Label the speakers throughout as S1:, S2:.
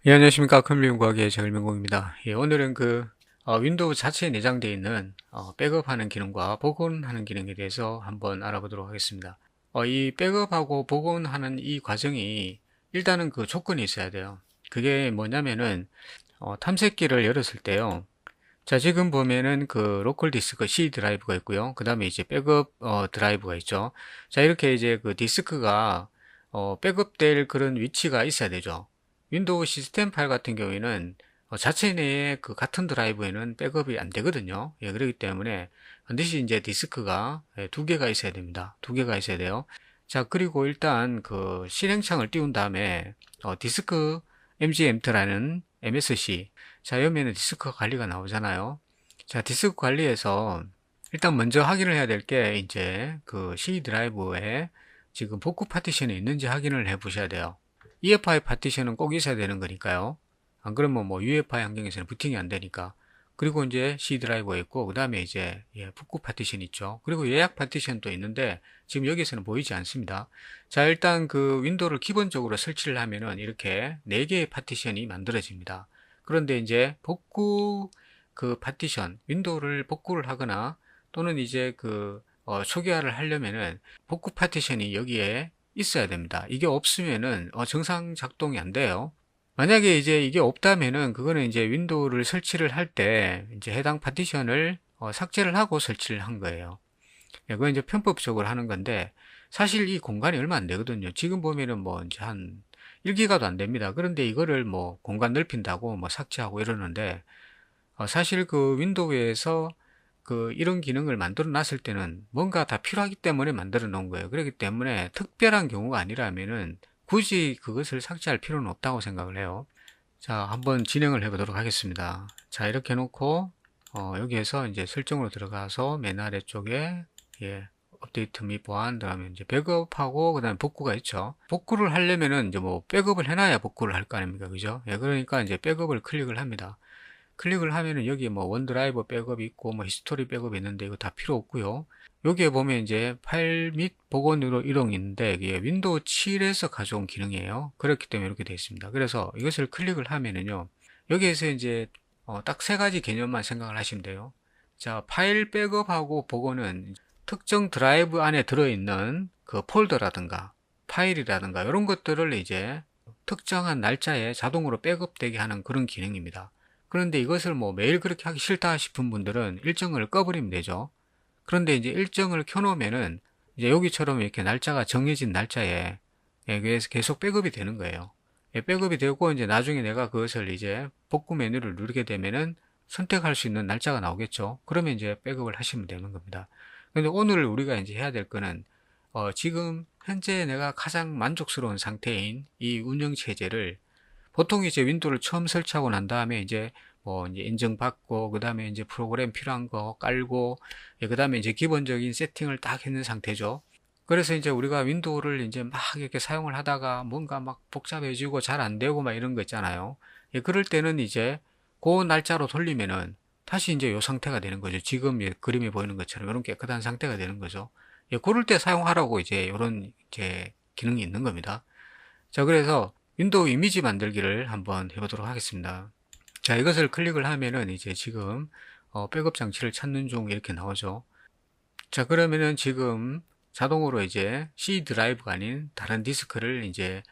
S1: 예, 안녕하십니까. 컴퓨터공학의 정일명공입니다. 예, 오늘은 윈도우 자체에 내장되어 있는 백업하는 기능과 복원하는 기능에 대해서 한번 알아보도록 하겠습니다. 이 백업하고 복원하는 이 과정이 일단은 그 조건이 있어야 돼요. 그게 뭐냐면은 탐색기를 열었을 때요. 자, 지금 보면은 그 로컬 디스크 C 드라이브가 있고요. 그 다음에 이제 백업 드라이브가 있죠. 자, 이렇게 이제 그 디스크가 백업될 그런 위치가 있어야 되죠. 윈도우 시스템 파일 같은 경우에는 자체 내에 그 같은 드라이브에는 백업이 안 되거든요. 예, 그렇기 때문에 반드시 이제 디스크가 두 개가 있어야 됩니다. 두 개가 있어야 돼요. 자, 그리고 일단 그 실행창을 띄운 다음에 디스크 mgmt라는 MSC. 자, 여기에는 디스크 관리가 나오잖아요. 자, 디스크 관리에서 일단 먼저 확인을 해야 될 게 이제 그 C 드라이브에 지금 복구 파티션이 있는지 확인을 해 보셔야 돼요. EFI 파티션은 꼭 있어야 되는 거니까요. 안 그러면 뭐 UEFI 환경에서는 부팅이 안 되니까. 그리고 이제 C 드라이버가 있고, 그 다음에 이제 복구 파티션 있죠. 그리고 예약 파티션도 있는데 지금 여기서는 보이지 않습니다. 자, 일단 그 윈도우를 기본적으로 설치를 하면은 이렇게 4개의 파티션이 만들어집니다. 그런데 이제 복구 그 파티션, 윈도우를 복구를 하거나 또는 이제 초기화를 하려면은 복구 파티션이 여기에 있어야 됩니다. 이게 없으면은 정상 작동이 안 돼요. 만약에 이제 이게 없다면은 그거는 이제 윈도우를 설치를 할 때 이제 해당 파티션을 삭제를 하고 설치를 한 거예요. 예, 그건 이제 편법적으로 하는 건데 사실 이 공간이 얼마 안 되거든요. 지금 보면은 뭐 이제 한 1기가도 안 됩니다. 그런데 이거를 뭐 공간 넓힌다고 뭐 삭제하고 이러는데 사실 그 윈도우에서 그 이런 기능을 만들어 놨을 때는 뭔가 다 필요하기 때문에 만들어 놓은 거예요. 그렇기 때문에 특별한 경우가 아니라면은 굳이 그것을 삭제할 필요는 없다고 생각을 해요. 자, 한번 진행을 해 보도록 하겠습니다. 자, 이렇게 놓고 여기에서 이제 설정으로 들어가서 맨 아래쪽에 예, 업데이트 및 보안, 그다음에 이제 백업하고 그다음에 복구가 있죠. 복구를 하려면은 이제 뭐 백업을 해놔야 복구를 할 거 아닙니까, 그죠? 예, 그러니까 이제 백업을 클릭을 합니다. 클릭을 하면은 여기에 뭐 원드라이브 백업이 있고 뭐 히스토리 백업이 있는데 이거 다 필요 없고요. 여기에 보면 이제 파일 및 복원으로 이동이 있는데 이게 윈도우 7에서 가져온 기능이에요. 그렇기 때문에 이렇게 되어 있습니다. 그래서 이것을 클릭을 하면은요. 여기에서 이제 딱 세 가지 개념만 생각을 하시면 돼요. 자, 파일 백업하고 복원은 특정 드라이브 안에 들어있는 그 폴더라든가 파일이라든가 이런 것들을 이제 특정한 날짜에 자동으로 백업되게 하는 그런 기능입니다. 그런데 이것을 뭐 매일 그렇게 하기 싫다 싶은 분들은 일정을 꺼버리면 되죠. 그런데 이제 일정을 켜놓으면은 이제 여기처럼 이렇게 날짜가 정해진 날짜에 계속 백업이 되는 거예요. 백업이 되고 이제 나중에 내가 그것을 이제 복구 메뉴를 누르게 되면은 선택할 수 있는 날짜가 나오겠죠. 그러면 이제 백업을 하시면 되는 겁니다. 근데 오늘 우리가 이제 해야 될 거는 지금 현재 내가 가장 만족스러운 상태인 이 운영 체제를 보통 이제 윈도우를 처음 설치하고 난 다음에 이제 뭐 이제 인증받고 그 다음에 이제 프로그램 필요한 거 깔고 그 다음에 이제 기본적인 세팅을 딱 했는 상태죠. 그래서 이제 우리가 윈도우를 이제 막 이렇게 사용을 하다가 뭔가 막 복잡해지고 잘 안 되고 막 이런 거 있잖아요. 그럴 때는 이제 그 날짜로 돌리면은 다시 이제 요 상태가 되는 거죠. 지금 그림에 보이는 것처럼 이런 깨끗한 상태가 되는 거죠. 그럴 때 사용하라고 이제 이런 이제 기능이 있는 겁니다. 자, 그래서 윈도우 이미지 만들기를 한번 해보도록 하겠습니다. 자, 이것을 클릭을 하면은 이제 지금 백업 장치를 찾는 중 이렇게 나오죠. 자, 그러면은 지금 자동으로 이제 C 드라이브가 아닌 다른 디스크를 이제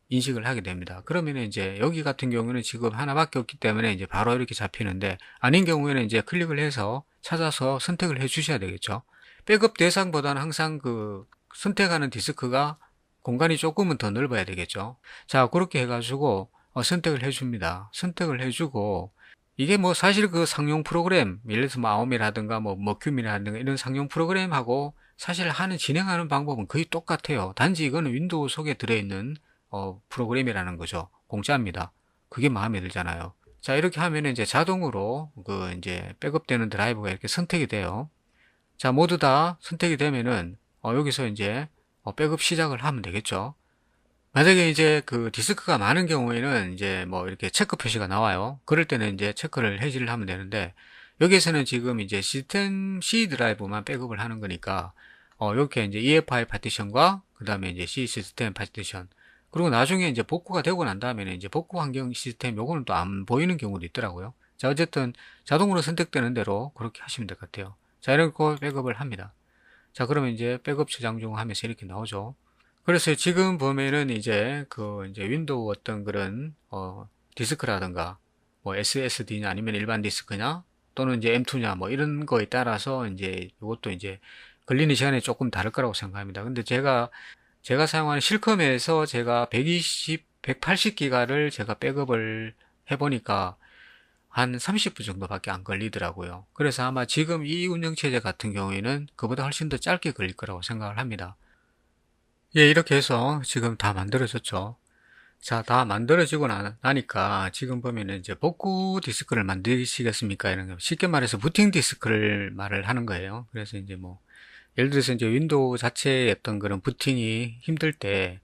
S1: 인식을 하게 됩니다. 그러면은 이제 여기 같은 경우는 지금 하나밖에 없기 때문에 이제 바로 이렇게 잡히는데 아닌 경우에는 이제 클릭을 해서 찾아서 선택을 해 주셔야 되겠죠. 백업 대상보다는 항상 그 선택하는 디스크가 공간이 조금은 더 넓어야 되겠죠. 자, 그렇게 해가지고 선택을 해줍니다. 선택을 해주고 이게 뭐 사실 그 상용 프로그램, 예를 들어서 마음이라든가 뭐 머큐미라든가 이런 상용 프로그램하고 사실 진행하는 방법은 거의 똑같아요. 단지 이거는 윈도우 속에 들어있는 프로그램이라는 거죠. 공짜입니다. 그게 마음에 들잖아요. 자, 이렇게 하면 이제 자동으로 그 이제 백업되는 드라이브가 이렇게 선택이 돼요. 자, 모두 다 선택이 되면은 여기서 이제 백업 시작을 하면 되겠죠. 만약에 이제 그 디스크가 많은 경우에는 이제 뭐 이렇게 체크 표시가 나와요. 그럴 때는 이제 체크를 해지를 하면 되는데 여기에서는 지금 이제 시스템 C 드라이브만 백업을 하는 거니까 이렇게 이제 EFI 파티션과 그 다음에 이제 C 시스템 파티션 그리고 나중에 이제 복구가 되고 난 다음에는 이제 복구 환경 시스템 요거는 또 안 보이는 경우도 있더라고요. 자, 어쨌든 자동으로 선택되는 대로 그렇게 하시면 될 것 같아요. 자, 이렇게 백업을 합니다. 자, 그러면 이제 백업 저장 중 하면서 이렇게 나오죠. 그래서 지금 보면은 이제 이제 윈도우 어떤 그런 디스크라든가 뭐 SSD냐 아니면 일반 디스크냐 또는 이제 M2냐 뭐 이런 거에 따라서 이제 이것도 이제 걸리는 시간이 조금 다를 거라고 생각합니다. 근데 제가 사용하는 실컴에서 제가 180기가를 제가 백업을 해보니까 한 30분 정도밖에 안 걸리더라고요. 그래서 아마 지금 이 운영체제 같은 경우에는 그보다 훨씬 더 짧게 걸릴 거라고 생각을 합니다. 예, 이렇게 해서 지금 다 만들어졌죠. 자, 다 만들어지고 나니까 지금 보면은 이제 복구 디스크를 만드시겠습니까? 이런 거. 쉽게 말해서 부팅 디스크를 말을 하는 거예요. 그래서 이제 뭐, 예를 들어서 이제 윈도우 자체의 어떤 그런 부팅이 힘들 때,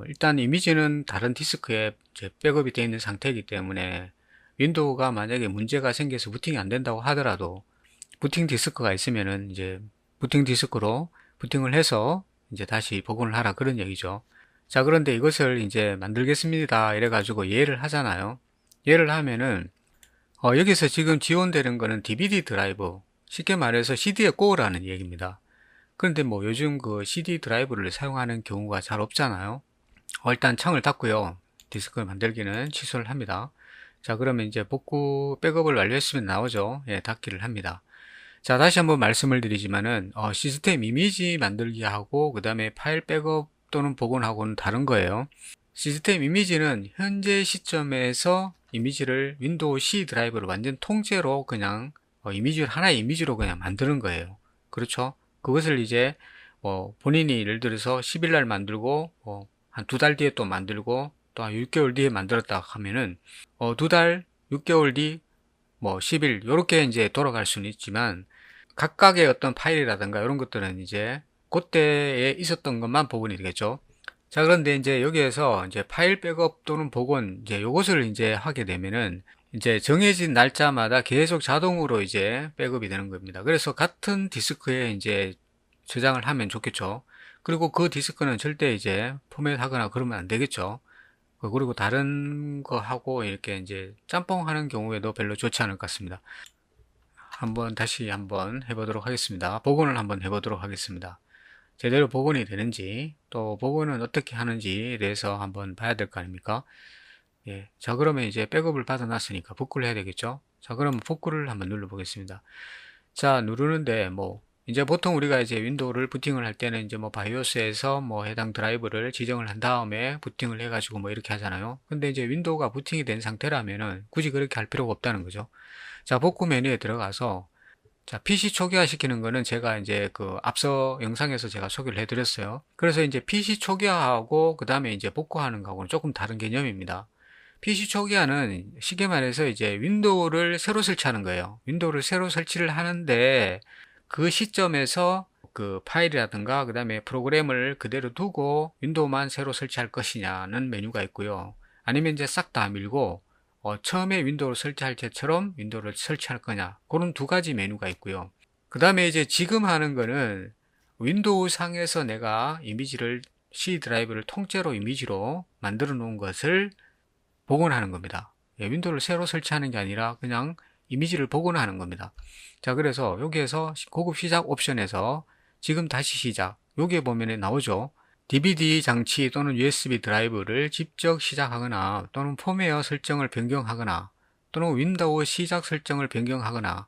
S1: 일단 이미지는 다른 디스크에 이제 백업이 되어 있는 상태이기 때문에 윈도우가 만약에 문제가 생겨서 부팅이 안 된다고 하더라도 부팅 디스크가 있으면은 이제 부팅 디스크로 부팅을 해서 이제 다시 복원을 하라 그런 얘기죠. 자, 그런데 이것을 이제 만들겠습니다. 이래가지고 예를 하잖아요. 예를 하면은, 여기서 지금 지원되는 거는 DVD 드라이브, 쉽게 말해서 CD에 꽂으라는 얘기입니다. 그런데 뭐 요즘 그 CD 드라이브를 사용하는 경우가 잘 없잖아요. 일단 창을 닫고요. 디스크를 만들기는 취소를 합니다. 자, 그러면 이제 복구 백업을 완료했으면 나오죠. 예, 닫기를 합니다. 자, 다시 한번 말씀을 드리지만은 시스템 이미지 만들기하고 그 다음에 파일 백업 또는 복원하고는 다른 거예요. 시스템 이미지는 현재 시점에서 이미지를 윈도우 C 드라이브를 완전 통째로 그냥 이미지를 하나의 이미지로 그냥 만드는 거예요. 그렇죠? 그것을 이제 본인이 예를 들어서 10일 날 만들고 한 2달 뒤에 또 만들고 또 한 6개월 뒤에 만들었다 하면은 2달, 6개월 뒤, 뭐 10일 요렇게 이제 돌아갈 수는 있지만 각각의 어떤 파일이라든가 이런 것들은 이제 그때에 있었던 것만 복원이 되겠죠. 자, 그런데 이제 여기에서 이제 파일 백업 또는 복원 이제 요것을 이제 하게 되면은 이제 정해진 날짜마다 계속 자동으로 이제 백업이 되는 겁니다. 그래서 같은 디스크에 이제 저장을 하면 좋겠죠. 그리고 그 디스크는 절대 이제 포맷하거나 그러면 안 되겠죠. 그리고 다른 거 하고 이렇게 이제 짬뽕 하는 경우에도 별로 좋지 않을 것 같습니다. 다시 한번 해보도록 하겠습니다. 복원을 한번 해보도록 하겠습니다. 제대로 복원이 되는지 또 복원은 어떻게 하는지에 대해서 한번 봐야 될 거 아닙니까? 예. 자, 그러면 이제 백업을 받아놨으니까 복구를 해야 되겠죠? 자, 그러면 복구를 한번 눌러 보겠습니다. 자, 누르는데 뭐 이제 보통 우리가 이제 윈도우를 부팅을 할 때는 이제 뭐 바이오스에서 뭐 해당 드라이브를 지정을 한 다음에 부팅을 해가지고 뭐 이렇게 하잖아요. 근데 이제 윈도우가 부팅이 된 상태라면은 굳이 그렇게 할 필요가 없다는 거죠. 자, 복구 메뉴에 들어가서 자, PC 초기화 시키는 거는 제가 이제 앞서 영상에서 제가 소개를 해드렸어요. 그래서 이제 PC 초기화하고 그 다음에 이제 복구하는 거하고는 조금 다른 개념입니다. PC 초기화는 쉽게 말해서 이제 윈도우를 새로 설치하는 거예요. 윈도우를 새로 설치를 하는데 그 시점에서 그 파일이라든가 그 다음에 프로그램을 그대로 두고 윈도우만 새로 설치할 것이냐는 메뉴가 있고요. 아니면 이제 싹 다 밀고 처음에 윈도우를 설치할 때처럼 윈도우를 설치할 거냐 그런 두 가지 메뉴가 있고요. 그 다음에 이제 지금 하는 거는 윈도우 상에서 내가 이미지를 C 드라이브를 통째로 이미지로 만들어 놓은 것을 복원하는 겁니다. 예, 윈도우를 새로 설치하는 게 아니라 그냥 이미지를 복원하는 겁니다. 자, 그래서 여기에서 고급 시작 옵션에서 지금 다시 시작 여기에 보면 나오죠. DVD 장치 또는 USB 드라이브를 직접 시작하거나 또는 펌웨어 설정을 변경하거나 또는 윈도우 시작 설정을 변경하거나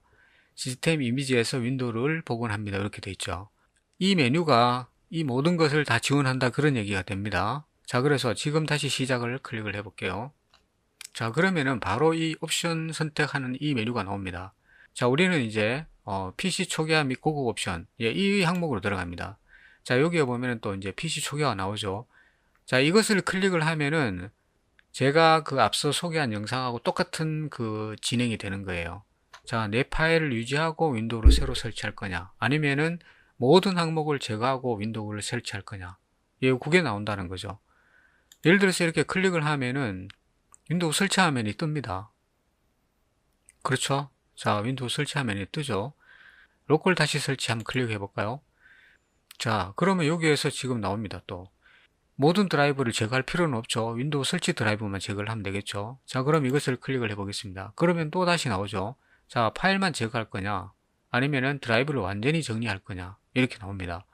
S1: 시스템 이미지에서 윈도우를 복원합니다. 이렇게 되어 있죠. 이 메뉴가 이 모든 것을 다 지원한다 그런 얘기가 됩니다. 자, 그래서 지금 다시 시작을 클릭을 해 볼게요. 자, 그러면은 바로 이 옵션 선택하는 이 메뉴가 나옵니다. 자, 우리는 이제 PC 초기화 및 고급 옵션 이 항목으로 들어갑니다. 자, 여기에 보면은 또 이제 PC 초기화가 나오죠. 자, 이것을 클릭을 하면은 제가 앞서 소개한 영상하고 똑같은 진행이 되는 거예요. 자, 내 파일을 유지하고 윈도우를 새로 설치할 거냐 아니면은 모든 항목을 제거하고 윈도우를 설치할 거냐 그게 나온다는 거죠. 예를 들어서 이렇게 클릭을 하면은 윈도우 설치 화면이 뜹니다. 그렇죠? 자, 윈도우 설치 화면이 뜨죠. 로컬 다시 설치 한번 클릭해 볼까요? 자, 그러면 여기에서 지금 나옵니다. 또 모든 드라이브를 제거할 필요는 없죠. 윈도우 설치 드라이브만 제거를 하면 되겠죠. 자, 그럼 이것을 클릭을 해 보겠습니다. 그러면 또 다시 나오죠. 자, 파일만 제거할 거냐 아니면은 드라이브를 완전히 정리할 거냐 이렇게 나옵니다.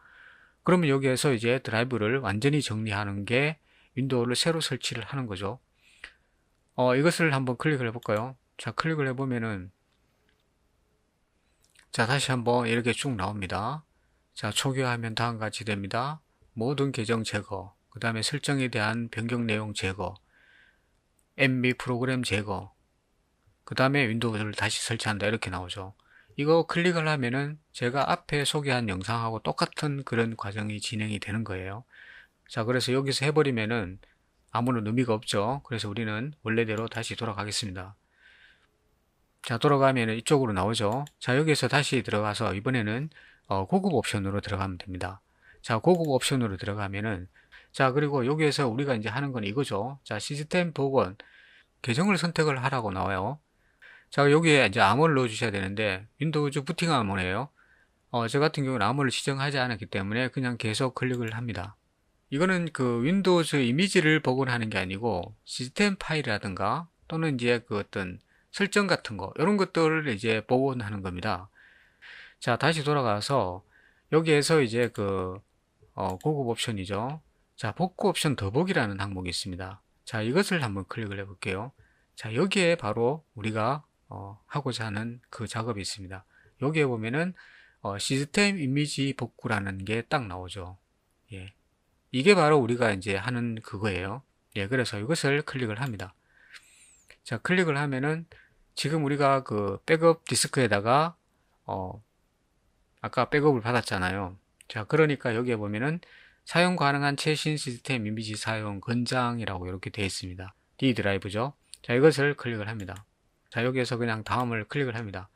S1: 그러면 여기에서 이제 드라이브를 완전히 정리하는 게 윈도우를 새로 설치를 하는 거죠. 이것을 한번 클릭을 해 볼까요? 자, 클릭을 해 보면은 자, 다시 한번 이렇게 쭉 나옵니다. 자, 초기화하면 다음과 같이 됩니다. 모든 계정 제거, 그 다음에 설정에 대한 변경 내용 제거, 앱 및 프로그램 제거, 그 다음에 윈도우를 다시 설치한다 이렇게 나오죠. 이거 클릭을 하면은 제가 앞에 소개한 영상하고 똑같은 그런 과정이 진행이 되는 거예요. 자, 그래서 여기서 해버리면은 아무런 의미가 없죠. 그래서 우리는 원래대로 다시 돌아가겠습니다. 자, 돌아가면 이쪽으로 나오죠. 자, 여기서 다시 들어가서 이번에는 고급 옵션으로 들어가면 됩니다. 자, 고급 옵션으로 들어가면은 자, 그리고 여기에서 우리가 이제 하는 건 이거죠. 자, 시스템 복원 계정을 선택을 하라고 나와요. 자, 여기에 이제 암호를 넣어 주셔야 되는데 윈도우즈 부팅 암호네요. 저 같은 경우는 암호를 지정하지 않았기 때문에 그냥 계속 클릭을 합니다. 이거는 그 윈도우즈 이미지를 복원하는 게 아니고 시스템 파일이라든가 또는 이제 그 어떤 설정 같은 거 이런 것들을 이제 복원하는 겁니다. 자, 다시 돌아가서 여기에서 이제 그 고급 옵션이죠. 자, 복구 옵션 더보기라는 항목이 있습니다. 자, 이것을 한번 클릭을 해 볼게요. 자, 여기에 바로 우리가 하고자 하는 그 작업이 있습니다. 여기에 보면은 시스템 이미지 복구라는 게 딱 나오죠. 예. 이게 바로 우리가 이제 하는 그거예요. 예, 그래서 이것을 클릭을 합니다. 자, 클릭을 하면은 지금 우리가 그 백업 디스크에다가 아까 백업을 받았잖아요. 자, 그러니까 여기에 보면은 사용 가능한 최신 시스템 이미지 사용 권장이라고 이렇게 되어 있습니다. D 드라이브죠. 자, 이것을 클릭을 합니다. 자, 여기에서 그냥 다음을 클릭을 합니다.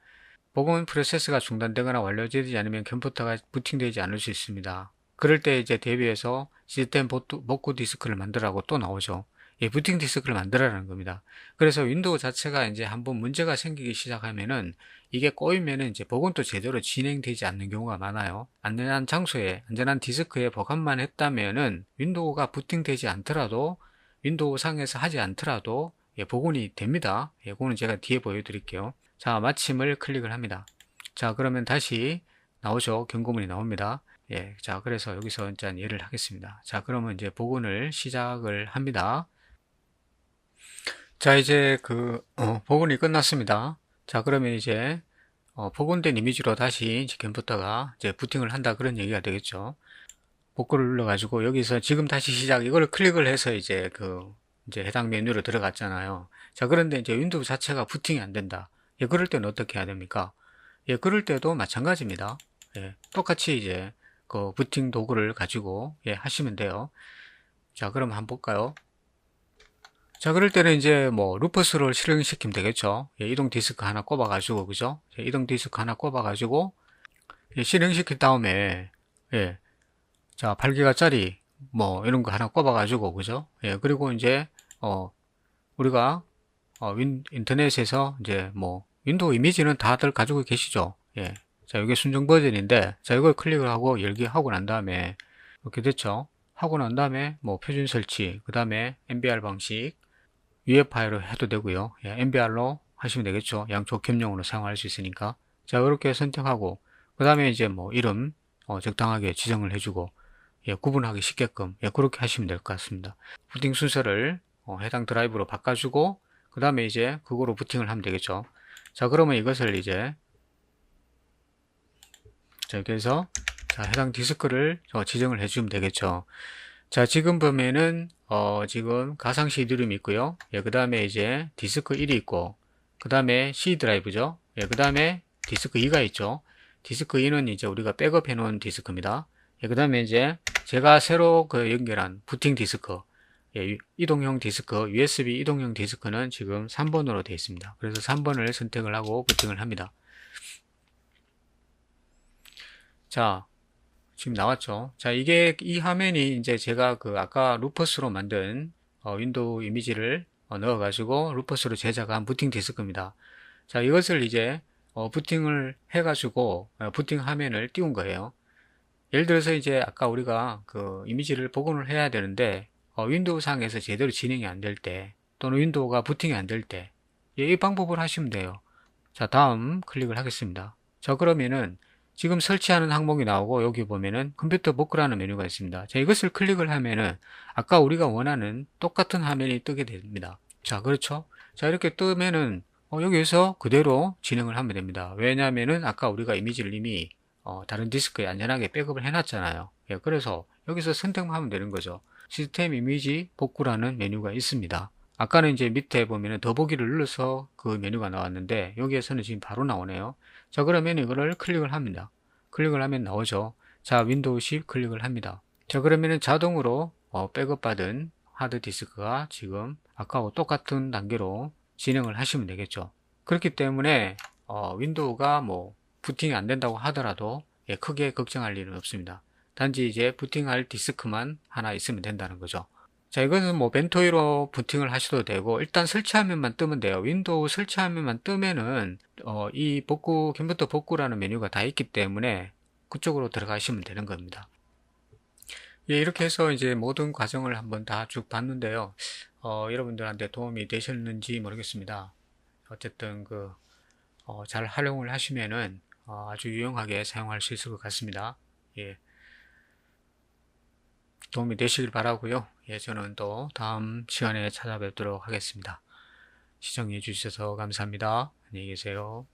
S1: 복원 프로세스가 중단되거나 완료되지 않으면 컴퓨터가 부팅되지 않을 수 있습니다. 그럴 때 이제 대비해서 시스템 복구 디스크를 만들라고 또 나오죠. 예, 부팅 디스크를 만들라는 겁니다. 그래서 윈도우 자체가 이제 한번 문제가 생기기 시작하면은 이게 꼬이면은 이제 복원도 제대로 진행되지 않는 경우가 많아요. 안전한 장소에 안전한 디스크에 보관만 했다면은 윈도우가 부팅되지 않더라도 윈도우 상에서 하지 않더라도 예, 복원이 됩니다. 예, 그거는 제가 뒤에 보여드릴게요. 자, 마침을 클릭을 합니다. 자, 그러면 다시 나오죠. 경고문이 나옵니다. 예, 자, 그래서 여기서 일단 예를 하겠습니다. 자, 그러면 이제 복원을 시작을 합니다. 자, 이제 그 복원이 끝났습니다. 자, 그러면 이제 복원된 이미지로 다시 이제 컴퓨터가 이제 부팅을 한다 그런 얘기가 되겠죠. 복구를 눌러가지고 여기서 지금 다시 시작 이걸 클릭을 해서 이제 그 이제 해당 메뉴로 들어갔잖아요. 자, 그런데 이제 윈도우 자체가 부팅이 안 된다. 예, 그럴 때는 어떻게 해야 됩니까? 예, 그럴 때도 마찬가지입니다. 예, 똑같이 이제 그 부팅 도구를 가지고 예, 하시면 돼요. 자, 그럼 한번 볼까요? 자, 그럴 때는 이제 뭐 루퍼스를 실행시키면 되겠죠. 예, 이동 디스크 하나 꼽아 가지고 그죠? 예, 이동 디스크 하나 꼽아 가지고 예, 실행시킨 다음에 예, 자, 8기가짜리 뭐 이런 거 하나 꼽아 가지고 그죠? 예, 그리고 이제 우리가 인터넷에서 이제 뭐 윈도우 이미지는 다들 가지고 계시죠? 예. 자, 이게 순정 버전인데 자, 이걸 클릭을 하고 열기 하고 난 다음에 이렇게 됐죠? 하고 난 다음에 뭐 표준 설치, 그 다음에 MBR 방식 UEFI로 해도 되고요. 예, MBR로 하시면 되겠죠. 양쪽 겸용으로 사용할 수 있으니까. 자, 이렇게 선택하고 그 다음에 이제 뭐 이름 적당하게 지정을 해주고 예, 구분하기 쉽게끔 예, 그렇게 하시면 될 것 같습니다. 부팅 순서를 해당 드라이브로 바꿔주고 그 다음에 이제 그거로 부팅을 하면 되겠죠. 자, 그러면 이것을 이제 자, 이렇게 해서 자, 해당 디스크를 지정을 해주면 되겠죠. 자, 지금 보면은 지금 가상 CD룸이 있고요. 예, 그 다음에 이제 디스크 1이 있고 그 다음에 C 드라이브죠. 예, 그 다음에 디스크 2가 있죠. 디스크 2는 이제 우리가 백업해 놓은 디스크입니다. 예, 그 다음에 이제 제가 새로 그 연결한 부팅 디스크 예, 이동형 디스크 USB 이동형 디스크는 지금 3번으로 되어 있습니다. 그래서 3번을 선택을 하고 부팅을 합니다. 자, 지금 나왔죠. 자, 이게 이 화면이 이제 제가 그 아까 루퍼스로 만든 윈도우 이미지를 넣어 가지고 루퍼스로 제작한 부팅 디스크입니다. 자, 이것을 이제 부팅을 해 가지고 부팅 화면을 띄운 거예요. 예를 들어서 이제 아까 우리가 그 이미지를 복원을 해야 되는데 윈도우 상에서 제대로 진행이 안 될 때 또는 윈도우가 부팅이 안 될 때 이 방법을 하시면 돼요. 자, 다음 클릭을 하겠습니다. 자, 그러면은 지금 설치하는 항목이 나오고 여기 보면은 컴퓨터 복구라는 메뉴가 있습니다. 자, 이것을 클릭을 하면은 아까 우리가 원하는 똑같은 화면이 뜨게 됩니다. 자, 그렇죠? 자, 이렇게 뜨면은 여기에서 그대로 진행을 하면 됩니다. 왜냐하면은 아까 우리가 이미지를 이미 다른 디스크에 안전하게 백업을 해놨잖아요. 예, 그래서 여기서 선택만 하면 되는 거죠. 시스템 이미지 복구라는 메뉴가 있습니다. 아까는 이제 밑에 보면은 더보기를 눌러서 그 메뉴가 나왔는데 여기에서는 지금 바로 나오네요. 자, 그러면 이거를 클릭을 합니다. 클릭을 하면 나오죠. 자, 윈도우 10 클릭을 합니다. 자, 그러면은 자동으로 백업 받은 하드디스크가 지금 아까와 똑같은 단계로 진행을 하시면 되겠죠. 그렇기 때문에 윈도우가 뭐 부팅이 안 된다고 하더라도 크게 걱정할 일은 없습니다. 단지 이제 부팅할 디스크만 하나 있으면 된다는 거죠. 자, 이것은 뭐 벤토이로 부팅을 하셔도 되고 일단 설치화면만 뜨면 돼요. 윈도우 설치화면만 뜨면은 이 복구 컴퓨터 복구라는 메뉴가 다 있기 때문에 그쪽으로 들어가시면 되는 겁니다. 예, 이렇게 해서 이제 모든 과정을 한번 다 쭉 봤는데요. 여러분들한테 도움이 되셨는지 모르겠습니다. 어쨌든 잘 활용을 하시면은 아주 유용하게 사용할 수 있을 것 같습니다. 예, 도움이 되시길 바라고요. 예, 저는 또 다음 시간에 찾아뵙도록 하겠습니다. 시청해 주셔서 감사합니다. 안녕히 계세요.